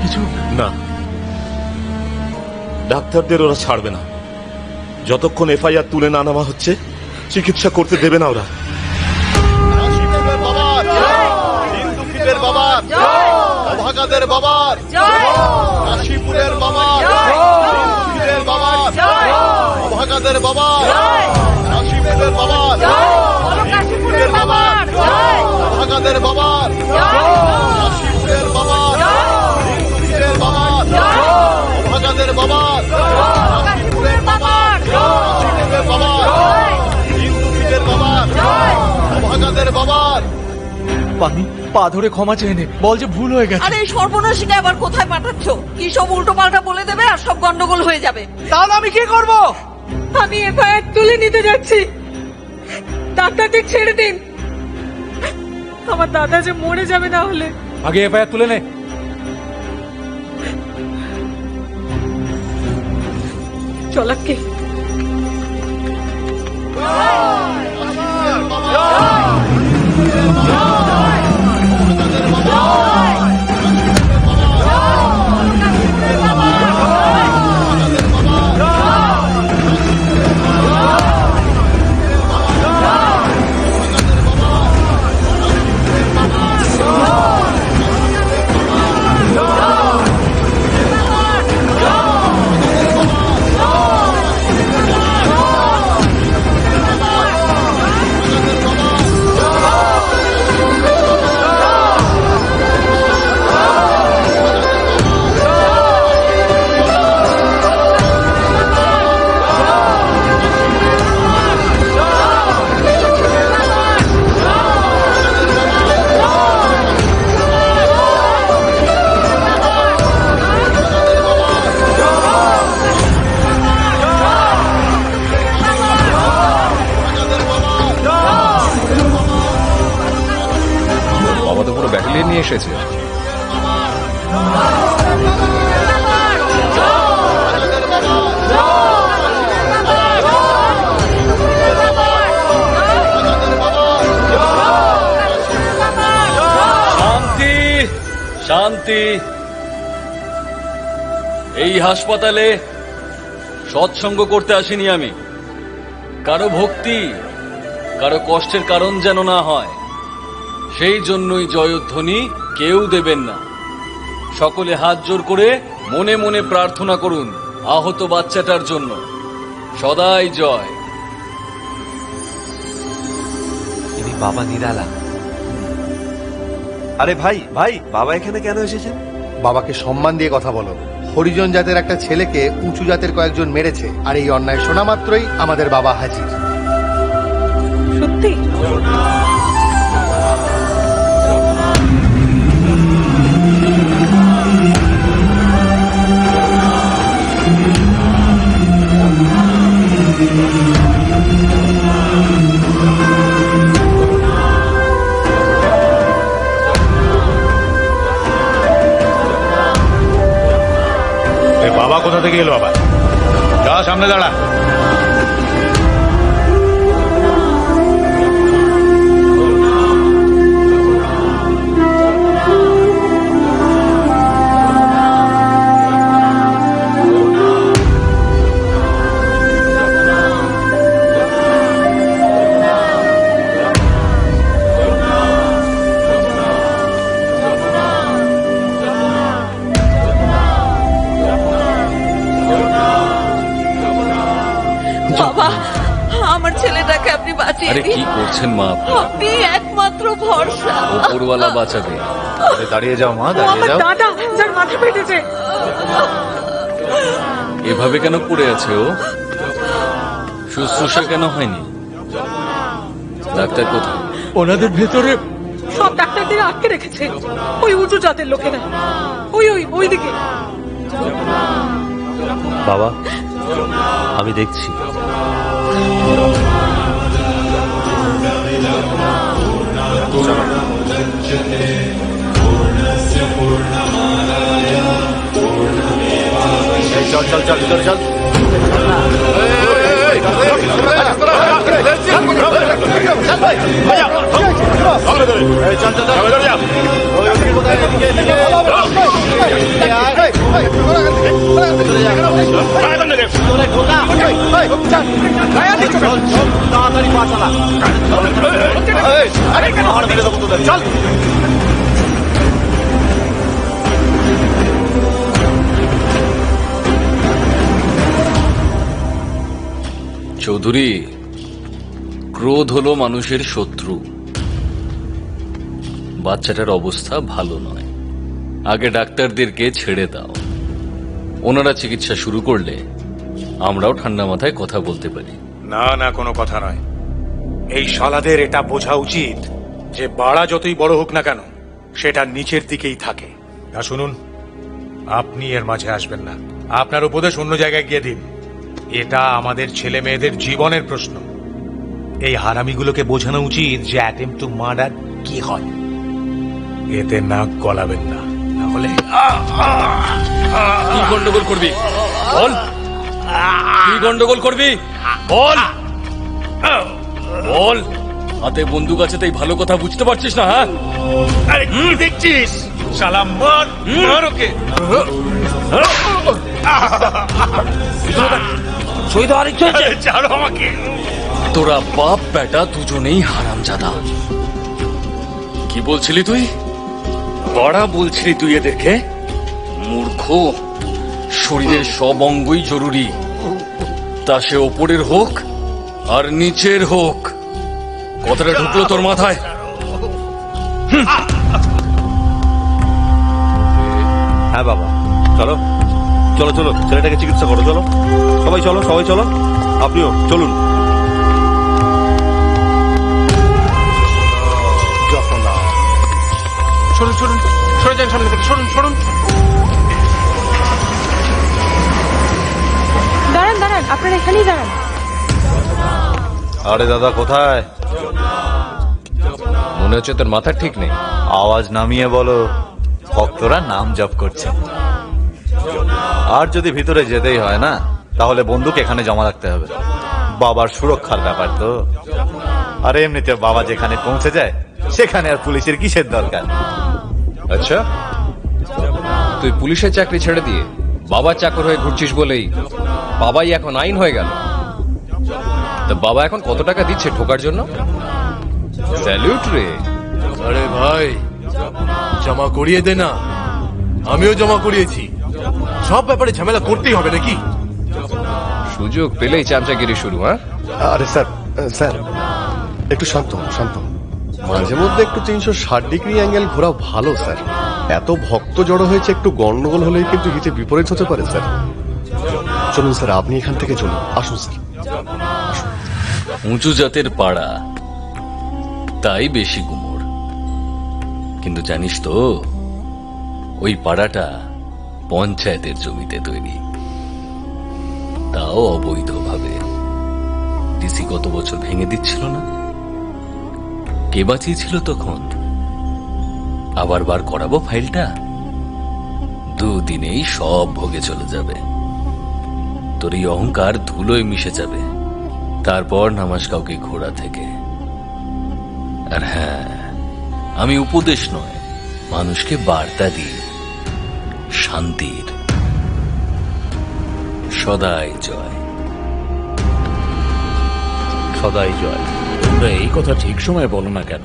কিছু না, ডাক্তারদের ওরা ছাড়বে না যতক্ষণ এফআইআর তুলে না নেওয়া হচ্ছে। চিকিৎসা করতে দেবে না ওরা। হিন্দুদের বাবা, অভাগাদের বাবা, কাশীপুরের বাবা, হিন্দুদের বাবা, অভাগাদের বাবা, কাশীপুরের বাবা, হিন্দুদের বাবা, অভাগাদের বাবা, কাশীপুরের বাবা, হিন্দুদের বাবা, অভাগাদের বাবা, কাশীপুরের বাবা, কাশীপুরের বাবা, হিন্দুদের বাবা, অভাগাদের বাবা। পানি পা ধরে ক্ষমা চেয়ে নে, বল যে ভুল হয়ে গেছে। আরে এই সর্বনাশীকে আবার কোথায় পাঠাচ্ছ? কি সব উল্টো পাল্টা বলে দেবে আর সব গন্ডগোল হয়ে যাবে। তাহলে আমি কি করব? আমি এফআইআর তুলে নিতে যাচ্ছি। ডাক্তারদের ছেড়ে দিন, আমার দাদা যে মরে যাবে না হলে। আগে এফআইআর তুলে নে। চলাক্কে নিয়ে এসেছে। শান্তি শান্তি। এই হাসপাতালে সৎসঙ্গ করতে আসিনি আমি। কারো ভক্তি, কারো কষ্টের কারণ যেন না হয়, সেই জন্যই জয়ধ্বনি কেউ দেবেন না। সকলে হাত জোর করে মনে মনে প্রার্থনা করুন আহত বাচ্চাটার জন্য। সদাই জয়। ইনি বাবা নিরালা। আরে ভাই ভাই, বাবা এখানে কেন এসেছেন? বাবাকে সম্মান দিয়ে কথা বলো। হরিজন জাতের একটা ছেলেকে উঁচু জাতের কয়েকজন মেরেছে, আর এই অন্যায় শোনা মাত্রই আমাদের বাবা হাজির। সত্যি? বাবা কোথা থেকে এলো আবার? যা সামনে দাঁড়া। বাবা, আমার ছেলেটাকে আপনি বাঁচিয়ে আরে দিন। কি করছেন মা? আপনি একমাত্র ভরসা। উপরওয়ালা বাঁচাবে। দাঁড়িয়ে যাও মা, দাঁড়িয়ে যাও। দাদা যার মাথা ফেটেছে। এভাবে কেন পড়ে আছে ও? শুশ্রূষা কেন হয়নি? ডাক্তার কোথায়? ওনাদের ভেতরে সব ডাক্তারদের আটকে রেখেছে ওই উঁচু জাতের লোকেরা। ওই ওই ওইদিকে। বাবা, আমি দেখছি। চল চল চল চল চল। তাড়াতাড়ি পা চালা। আরে কেন হার মেরে দেবো তোদের? চল। চৌধুরী, ক্রোধ হলো মানুষের শত্রু। বাচ্চাটার অবস্থা ভালো নয়, আগে ডাক্তারদেরকে ছেড়ে দাও। ওনারা চিকিৎসা শুরু করলে আমরাও ঠান্ডা মাথায় কথা বলতে পারি। না না, কোনো কথা নয়। এই শালাদের এটা বোঝা উচিত যে বাড়া যতই বড় হোক না কেন, সেটা নিচের দিকেই থাকে। না শুনুন, আপনি এর মাঝে আসবেন না। আপনার উপদেশ অন্য জায়গায় গিয়ে দিন। এটা আমাদের ছেলে মেয়েদের জীবনের প্রশ্ন। এই হারামিগুলোকে বোঝানো উচিত যে অ্যাটেম্পট টু মার্ডার কি হয়। এতে নাক গলাবেন না, নাহলে কি গন্ডগোল করবি বল? কি গন্ডগোল করবি বল? বল। হাতে বন্দুক আছে তাই ভালো কথা বুঝতে পারছিস না? হ্যাঁ, আরে কি দেখছিস? শালা মার, মার ওকে। ছাড়ো আমাকে। তোরা বাপ বেটা দুজনেই হারামজাদা। কি বলছিলি তুই? বড়া বলছিলি তুই এদেরকে? মূর্খ। শরীরের সব অঙ্গই জরুরি, তা সে ওপরের হোক আর নিচের হোক। কথাটা ঢুকলো তোর মাথায়? হ্যাঁ বাবা, চলো চলো চলো, ছেলেটাকে চিকিৎসা করো। চলো সবাই, চলো সবাই চলো, আপনিও চলুন। সরুন সরুন, সরে যান সামনে থেকে, সরুন সরুন। দাঁড়ান দাঁড়ান, আপনারা এখানেই দাঁড়ান। আরে দাদা কোথায়? মনে হচ্ছে তোর মাথা ঠিক নেই। আওয়াজ নামিয়ে বলো, ভক্তরা নাম জপ করছে। আর যদি ভিতরে যেতেই হয় না, তাহলে বন্দুক এখানে জমা রাখতে হবে। বাবার সুরক্ষার ব্যাপার তো। আরে এমনিতে বাবা যেখানে পৌঁছে যায়, সেখানে আর পুলিশের কিসের দরকার? আচ্ছা, তুই পুলিশের চাকরি ছেড়ে দিয়ে বাবার চাকর হয়ে ঘুরছিস বলেই বাবাই এখন আইন হয়ে গেল। তা বাবা এখন কত টাকা দিচ্ছে ঢোকার জন্য? স্যালিউট রে। আরে ভাই, জমা করিয়ে দে না, আমিও জমা করিয়েছি। সব ব্যাপারে ঝামেলা করতেই হবে নাকি? সুযোগ পেলেই চামচাগিরি শুরু। হ্যাঁ, আরে স্যার, স্যার একটু শান্ত হন, শান্ত হন। মাঝে মধ্যে একটু 360 ডিগ্রি অ্যাঙ্গেল ঘোরা ভালো স্যার। এত ভক্ত জড়ো হয়েছে, একটু গন্ডগোল হলেই কিন্তু হিতে বিপরীত হতে পারে স্যার। চলুন স্যার, আপনি এখান থেকে চলুন। আসুন স্যার। উঁচু জাতের পাড়া, তাই বেশি গুমর। কিন্তু জানিস তো, ওই পাড়াটা পঞ্চায়েতের জমিতে তৈরি, তাও অবৈধভাবে। ডিসি কত বছর ভেঙে দিচ্ছিল না? কে বাঁচিয়েছিল তখন? আবার বার করাবো ফাইলটা? দুদিনেই সব ভোগে চলে যাবে। তোর এই অহংকার ধুলোয় মিশে যাবে। তারপর নামাজ কাউকে ঘোড়া থেকে। আর হ্যাঁ, আমি উপদেশ নয়, মানুষকে বার্তা দিই শান্তির। সদাই জয়। সদাই জয়। তোমরা এই কথা ঠিক সময় বলো না কেন?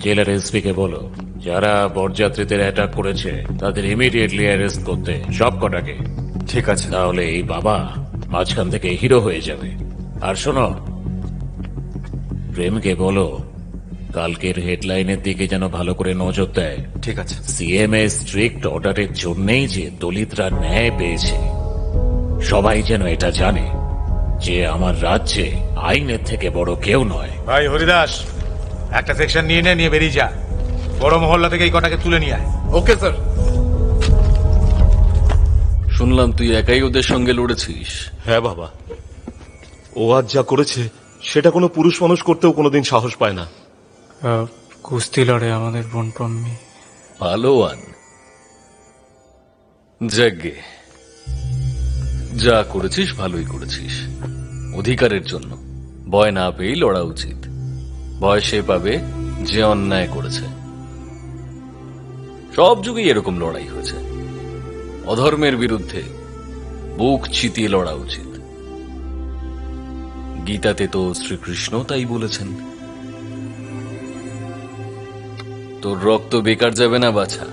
জেলার এসপি কে বলো, যারা বরযাত্রীদের অ্যাটাক করেছে তাদের ইমিডিয়েটলি অ্যারেস্ট করতে, সব কটাকে। ঠিক আছে। তাহলে এই বাবা মাঝখান থেকে হিরো হয়ে যাবে। আর শোনো, প্রেমকে বলো কালকের হেডলাইনের দিকে যেন ভালো করে নজর দেয়। ঠিক আছে। সিএমএ স্ট্রিক্ট অর্ডারের জন্যই যে দলিতরা ন্যায় পেয়েছে, সবাই যেন এটা জানে যে আমার রাজ্যে আইনের থেকে বড় কেউ নয়। ভাই হরিদাস, একটা সেকশন নিয়ে বেরিয়ে যা। বড় মহল্লা থেকে এই কটাকে তুলে নিয়ে আয়। Okay sir. শুনলাম তুই একাই ওদের সঙ্গে লড়েছিস। হ্যাঁ বাবা, ও আজ যা করেছে সেটা কোনো পুরুষ মানুষ করতেও কোনোদিন সাহস পায় না। কুস্তি লড়ে আমাদের বোন পম্মি। পালোয়ান। যাগ্গে, যা করেছিস ভালোই করেছিস। অধিকারের জন্য ভয় না পেয়েই লড়া উচিত। ভয় সে পাবে যে অন্যায় করেছে। সব যুগেই এরকম লড়াই হয়েছে। অধর্মের বিরুদ্ধে বুক চিতিয়ে লড়া উচিত। গীতাতে তো শ্রীকৃষ্ণ তাই বলেছেন। তোর রক্ত বেকার যাবে না বাছা।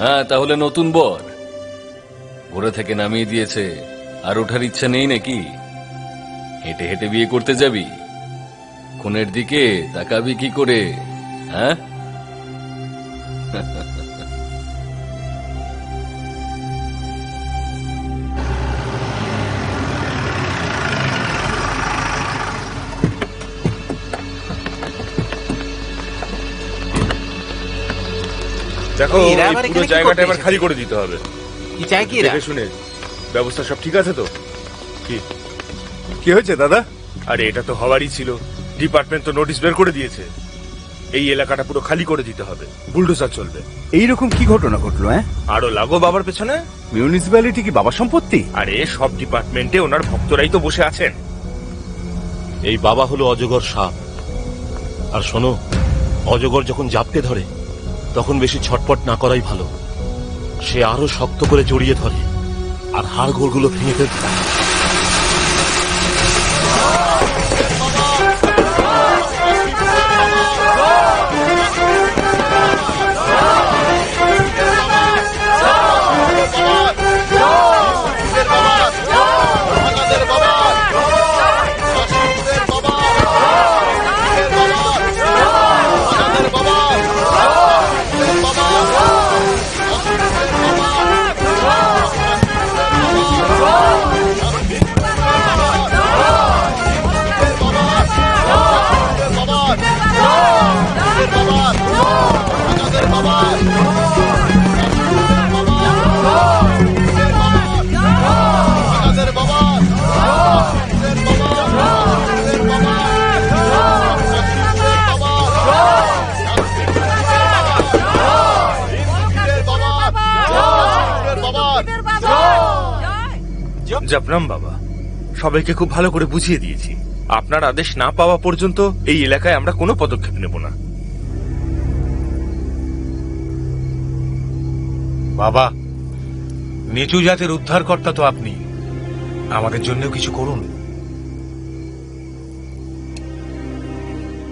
হ্যাঁ, তাহলে নতুন বর ঘোড়া থেকে নামিয়ে দিয়েছে, আর ওঠার ইচ্ছা নেই নাকি? হেঁটে হেঁটে বিয়ে করতে যাবি? খুনের দিকে তাকাবি কি করে? হ্যাঁ, দেখো এই পুরো জায়গাটা এবার খালি করে দিতে হবে। কি চাই কি দেখে শুনে ব্যবস্থা সব ঠিক আছে তো? কি কি হয়েছে দাদা? আরে এটা তো হওয়ারই ছিল, ডিপার্টমেন্ট তো নোটিশ বের করে দিয়েছে। এই এলাকাটা পুরো খালি করে দিতে হবে, বুলডোজার চলবে। এইরকম কি ঘটনা ঘটলো? আরো লাগো বাবার পেছনে। মিউনিসিপ্যালিটি কি বাবার সম্পত্তি? আরে সব ডিপার্টমেন্টে ওনার ভক্তরাই তো বসে আছেন। এই বাবা হলো অজগর সাপ। আর শোনো, অজগর যখন জাপটে ধরে তখন বেশি ছটপট না করাই ভালো। সে আরো শক্ত করে জড়িয়ে ধরে আর হাড়গোড়গুলো ভেঙে ফেলতে থাকে। জপনাম বাবা, সবাইকে খুব ভালো করে বুঝিয়ে দিয়েছি। আপনার আদেশ না পাওয়া পর্যন্ত এই এলাকায় আমরা কোনো পদক্ষেপ নেব না। বাবা, নিচু জাতের উদ্ধারকর্তা তো আপনি, আমাদের জন্যও কিছু করুন।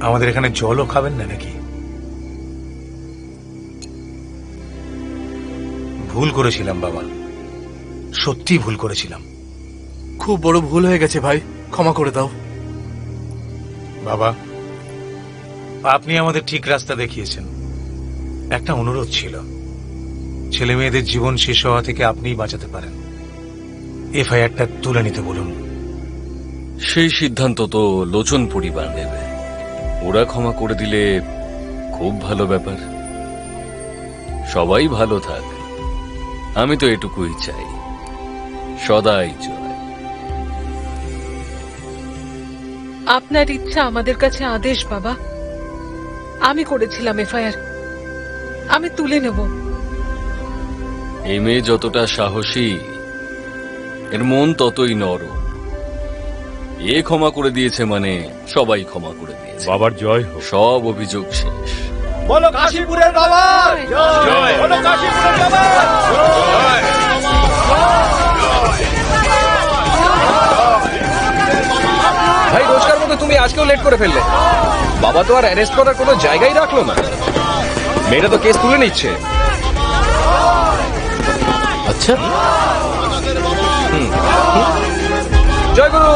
আমাদের এখানে জলও খাবেন না নাকি? ভুল করেছিলাম বাবা, সত্যি ভুল করেছিলাম। খুব বড় ভুল হয়ে গেছে ভাই, ক্ষমা করে দাও। বাবা, আপনি আমাদের ঠিক রাস্তা দেখিয়েছেন। একটা অনুরোধ ছিল, ছেলে মেয়েদের জীবন শেষ হওয়া থেকে আপনিই বাঁচাতে পারেন। এফআইআরটা তুলে নিতে বলুন। সেই সিদ্ধান্ত তো লোচন পরিবার নেবে। ওরা ক্ষমা করে দিলে খুব ভালো ব্যাপার। সবাই ভালো থাক, আমি তো এটুকুই চাই। সদাই জয়। আপনার ইচ্ছা আমাদের কাছে আদেশ বাবা। আমি করেছিলাম এফআইআর, আমি তুলে নেব। এই মেয়ে যতটা সাহসী, এর মন ততই নরম। এ ক্ষমা করে দিয়েছে মানে সবাই ক্ষমা করে দিয়েছে। বাবার জয় হোক। সব অভিযোগ শেষ। বলো কাশীপুরের বাবা জয়, বলো কাশীপুরের বাবা জয়। ভাই, রোজকার মতো তুমি আজকেও লেট করে ফেললে। বাবা তো আর অ্যারেস্ট করার কোনো জায়গায় রাখলো না। মেয়েটা তো কেস তুলে নিচ্ছে। আচ্ছা, জয় গুরু।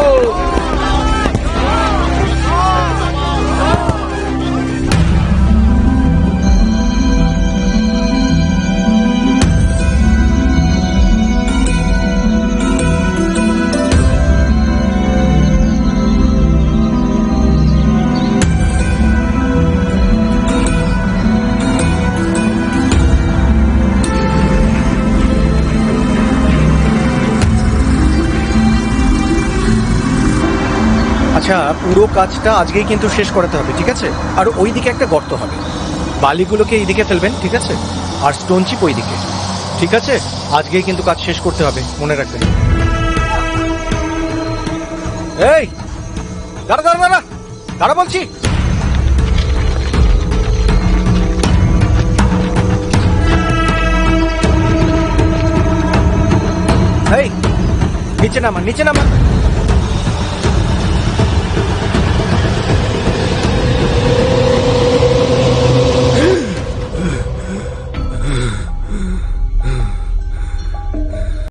আচ্ছা, পুরো কাজটা আজকেই কিন্তু শেষ করাতে হবে, ঠিক আছে? আর ওইদিকে একটা গর্ত হবে, বালিগুলোকে এইদিকে ফেলবেন, ঠিক আছে? আর স্টোন চিপ ওইদিকে, ঠিক আছে? আজকেই কিন্তু কাজ শেষ করতে হবে, মনে রাখবেন। এই দাঁড়া দাঁড়া দাঁড়া দাঁড়া বলছি। এই নিচে নামা, নিচে নামা।